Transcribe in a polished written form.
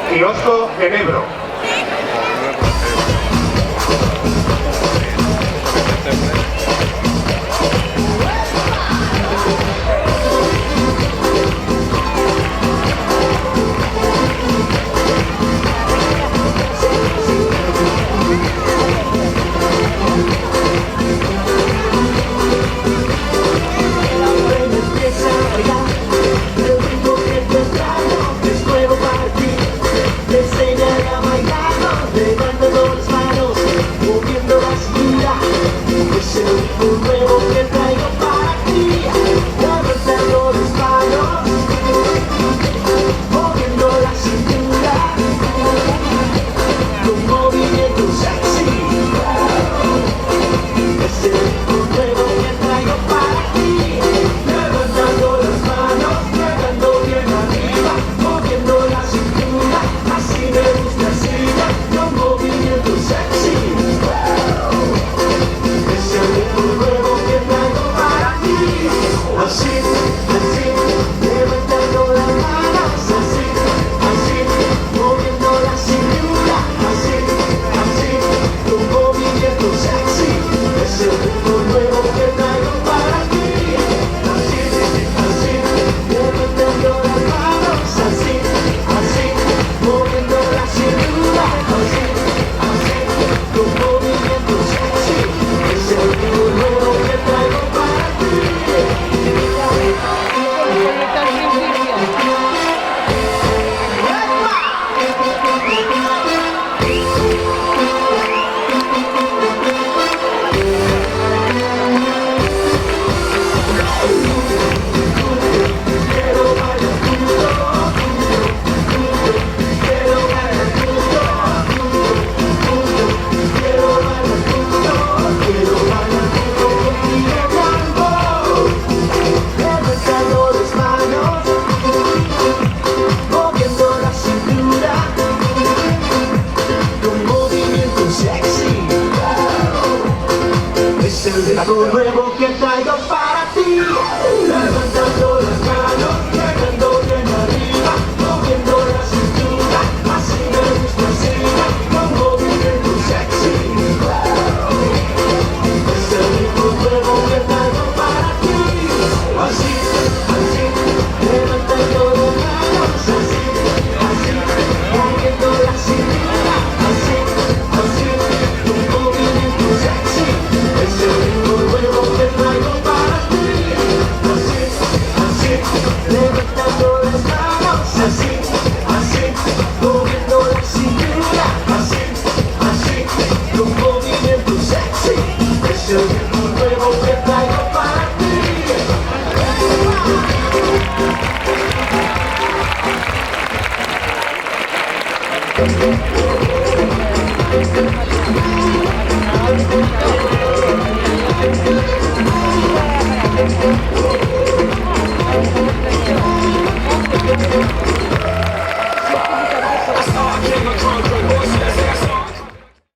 Kiosco en Ebro. Algo nuevo que traigo para ti, levantando las manos, llegando bien arriba, moviendo la cintura, así me gusta, así, con movimiento sexy. Es el ritmo nuevo que traigo para ti, así, así, levantando las manos, así, así, moviendo la cintura, así, así, con movimiento sexy. Es el ritmo nuevo que traigo para ti, así, así, levantando las manos, así, así, moviendo la cintura, así, así, con movimiento sexy. Es el ritmo nuevo que traigo para ti.